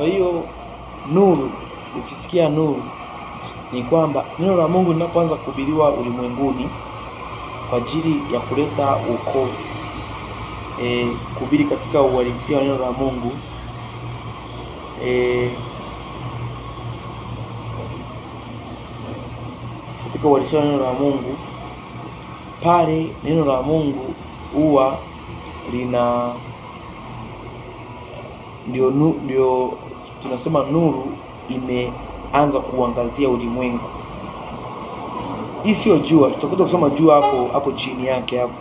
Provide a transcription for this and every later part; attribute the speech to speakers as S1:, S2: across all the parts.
S1: Kwa hiyo nuru, ukisikia nuru ni kwamba neno la Mungu linapoanza kuhubiriwa ulimwenguni kwa ajili ya kuleta wokovu, kuhubiri katika uhalisia wa neno la Mungu, katika uhalisia wa neno la Mungu, pale neno la Mungu huwa lina ndio tunasema nuru imeanza kuangazia ulimwengu. Hii sio jua, tutakuja kusoma jua hapo chini yake hapo.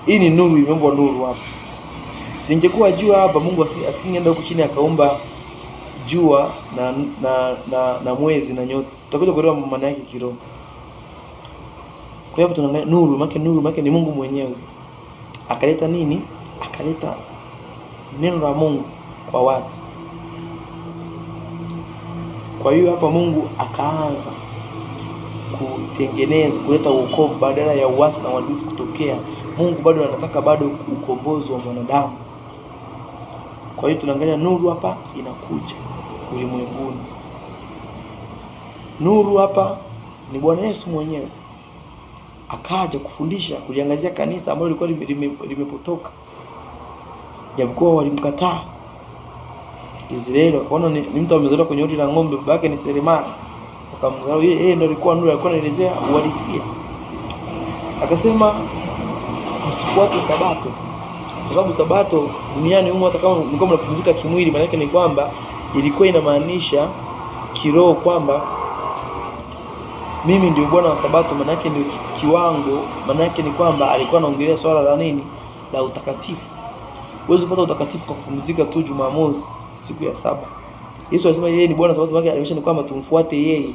S1: Hii ni nuru, imeumbwa nuru hapo. Ningekuwa jua hapa, Mungu asingeenda huko chini akaumba jua na mwezi na nyota. Tutakuja kuelewa maana yake kiroho. Kwa hiyo tunaangalia nuru, maana ni Mungu mwenyewe. Akaleta nini? Akaleta neno la Mungu kwa watu. Kwa hiyo hapa Mungu akaanza kutengeneza, kuleta wokovu badala ya uasi na uadilifu kutokea. Mungu bado anataka ukombozi wa mwanadamu. Kwa hiyo tunaangalia nuru hapa inakuja ulimwenguni. Nuru hapa ni Bwana Yesu mwenyewe. Akaja kufundisha, kuliangazia kanisa ambalo lilikuwa limepotoka. Japokuwa walimkataa. Israeli wakaona ni mtu amezaliwa kwenye hori la ng'ombe, baba yake ni seremala. Wakamdharau yeye, ndio alikuwa nuru, alikuwa anaelezea uhalisia. Akasema msifuate sabato. Kwa sababu sabato duniani huko, hata kama mlikuwa mnapumzika kimwili, maana yake ni kwamba ilikuwa inamaanisha kiroho kwamba mimi ndio Bwana wa sabato. Maana yake ndio kiwango, maana yake ni kwamba alikuwa anaongelea swala la nini? La utakatifu. Huwezi kupata utakatifu kwa kupumzika tu Jumamosi siku ya saba. Yesu alisema yeye ni Bwana sabato, maana alionyesha ni kwamba tumfuate yeye.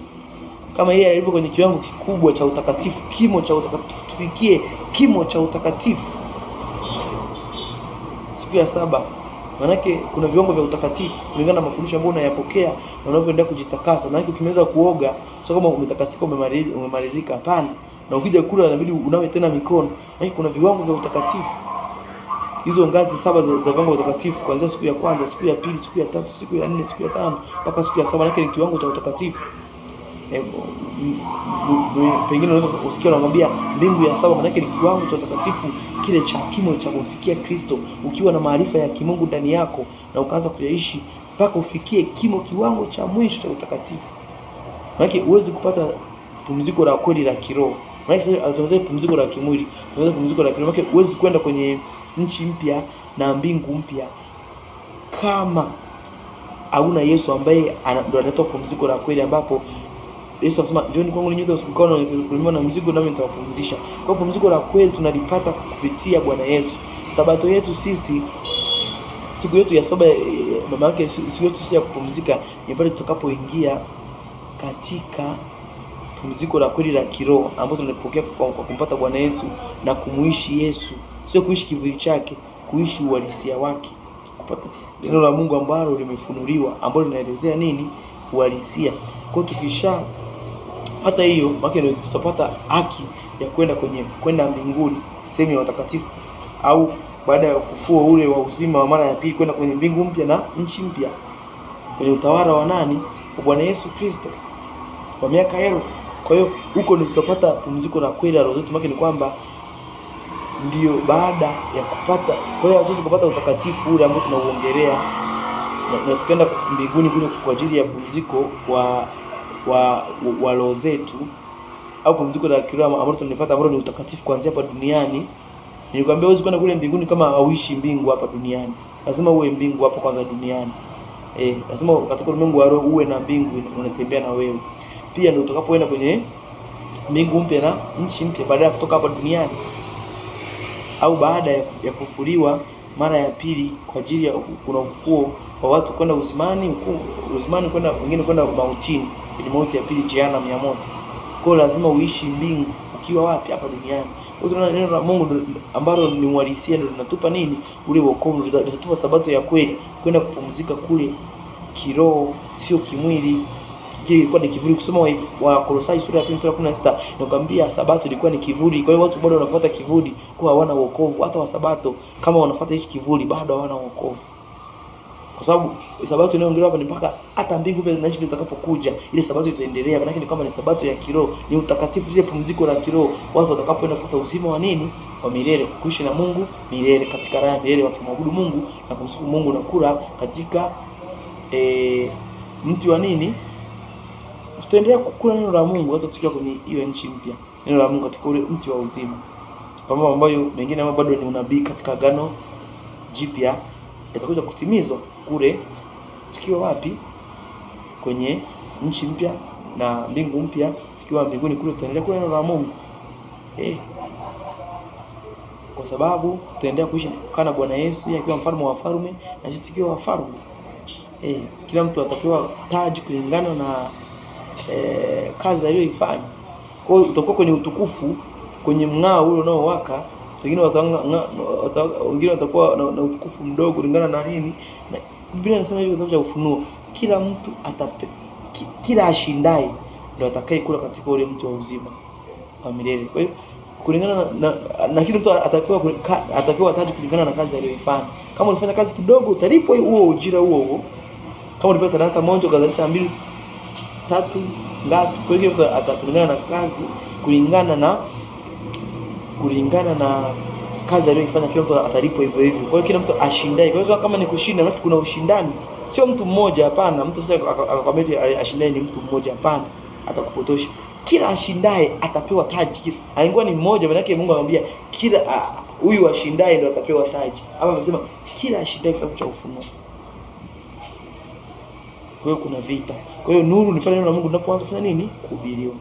S1: Kama yeye alivyo kwenye kiwango kikubwa cha utakatifu, kimo cha utakatifu, tufikie kimo cha utakatifu siku ya saba. Maanake kuna viwango vya utakatifu kulingana na mafundisho ambayo unayapokea na unavyoendelea kujitakasa. Maanake ukimaliza kuoga sio kama umetakasika umemalizika, hapana. Na ukija kula inabidi unawe tena mikono. Maanake kuna viwango vya utakatifu. Hizo ngazi saba za viwango vya utakatifu, kuanzia siku ya kwanza, siku ya pili, siku ya tatu, siku ya nne, siku ya tano mpaka siku ya saba. Maanake ni kiwango cha utakatifu. Pengine unaweza kusikia wanamwambia mbingu ya saba, maana ni kiwango cha utakatifu kile cha kimo cha kumfikia Kristo, ukiwa na maarifa ya kimungu ndani yako na ukaanza kuyaishi mpaka ufikie kiwango cha mwisho cha utakatifu. Maana huwezi kupata pumziko la kweli la kiroho. Maana sasa pumziko la kimwili, unaweza pumziko la kiroho. Maana huwezi kwenda kwenye nchi mpya na mbingu mpya kama hauna Yesu ambaye ndo anatoa pumziko la kweli, ambapo Yesu anasema njooni kwangu ninyi nyote msumbukao na mzigo, nami nitawapumzisha. Kwa pumziko la kweli tunalipata kupitia Bwana Yesu. Sabato yetu sisi, siku yetu ya saba, mama yake siku yetu sisi ya kupumzika ni pale tutakapoingia katika pumziko la kweli la kiroho ambalo tunapokea kwa kumpata Bwana Yesu na kumuishi Yesu, sio kuishi kivuli chake, kuishi uhalisia wake, kupata neno la Mungu ambalo limefunuliwa, ambalo linaelezea nini? Uhalisia. Kwa tukisha hata hiyo, maana ndio tutapata haki ya kwenda mbinguni, sehemu ya watakatifu, au baada ya ufufuo ule wa uzima wa mara ya pili kwenda kwenye mbingu mpya na nchi mpya, kwenye utawala wa nani? Wa Bwana Yesu Kristo kwa miaka 1000. Kwa hiyo huko ndio tutapata pumziko la kweli la roho zetu. Maana ni kwamba ndio baada ya kupata, kwa hiyo tutapata utakatifu ule ambao tunauongelea na tukaenda mbinguni kule kwa ajili ya pumziko wa roho zetu, au pumziko la kiroho ambalo tunalipata, ambalo ni utakatifu kuanzia hapa duniani. Nilikwambia huwezi kwenda kule mbinguni kama hauishi mbingu hapa duniani. Lazima uwe mbingu hapo kwanza duniani. Lazima katika ulimwengu wa roho uwe na mbingu unatembea na wewe. Pia ndio utakapoenda kwenye mbingu mpya na nchi mpya baada ya kutoka hapa duniani, au baada ya kufufuliwa mara ya pili kwa ajili ya kuna ufufuo wa watu kwenda uzimani kwenda wengine kwenda mautini, kwenye mauti ya pili, jehanamu ya moto. Kwa hiyo lazima uishi mbingu ukiwa wapi? Hapa duniani. Kwa hiyo neno la Mungu ambalo ni uhalisia ndio linatupa nini? Ule wokovu, linatupa sabato ya kweli, kwenda kupumzika kule kiroho, sio kimwili. Je, ilikuwa ni kivuli? Kusoma wa Kolosai sura ya 2:16 nakwambia sabato ilikuwa ni kivuli. Kwa hiyo watu bado wanafuata kivuli, kwa hawana wokovu. Hata wa sabato kama wanafuata hichi kivuli bado hawana wokovu, kwa sababu sabato inayoongelewa hapa ni mpaka hata mbingu pia zinaishi zitakapokuja, ile sabato itaendelea. Maana ni kama ni sabato ya kiroho, ni utakatifu, ile pumziko la kiroho, watu watakapoenda kupata uzima wa nini, wa milele, kuishi na Mungu milele katika raha milele, wakimwabudu Mungu na kumsifu Mungu na kula katika mti wa nini, tutaendelea kukula neno la Mungu hata tukiwa kwenye hiyo nchi mpya, neno la Mungu katika ule mti wa uzima, kama ambayo mengine ama bado ni unabii katika Agano Jipya yatakuja kutimizwa kule tukiwa wapi, kwenye nchi mpya na mbingu mpya, tukiwa mbinguni kule tutaendelea kula neno la Mungu kwa sababu tutaendelea kuishi kana Bwana Yesu yeye akiwa mfalme wa wafalme na sisi tukiwa wafalme. Kila mtu atapewa taji kulingana na kazi aliyoifanya. Kwa hiyo utakuwa kwenye utukufu, kwenye mng'ao ule unaowaka. Wengine watakuwa na utukufu mdogo kulingana na nini? Na Biblia inasema hivi kitabu cha Ufunuo, kila mtu kila ashindaye ndio atakayekula katika ule mti wa uzima wa milele. Kwa hiyo kulingana na kila mtu atapewa taji kulingana na kazi aliyoifanya. Kama ulifanya kazi kidogo utalipwa huo ujira huo. Kama ulipata talanta moja ukazalisha 2 3 ngapi, kwa hiyo atakulingana na kazi, kulingana na kazi aliyoifanya, kila mtu atalipwa hivyo hivyo. Kwa hiyo kila mtu ashindaye. Kwa hiyo kama ni kushinda, kuna ushindani, sio mtu mmoja, hapana. Mtu sasa akakwambia ashindaye ni mtu mmoja, hapana, atakupotosha. Kila ashindaye atapewa taji. Haingekuwa ni mmoja, maana yake Mungu anamwambia kila huyu ashindaye ndio atapewa taji. Hapa amesema kila ashindaye, kitabu cha Ufunuo. Kwa hiyo kuna vita. Kwa hiyo nuru ni pale neno la Mungu linapoanza kufanya nini? Kuhubiriwa.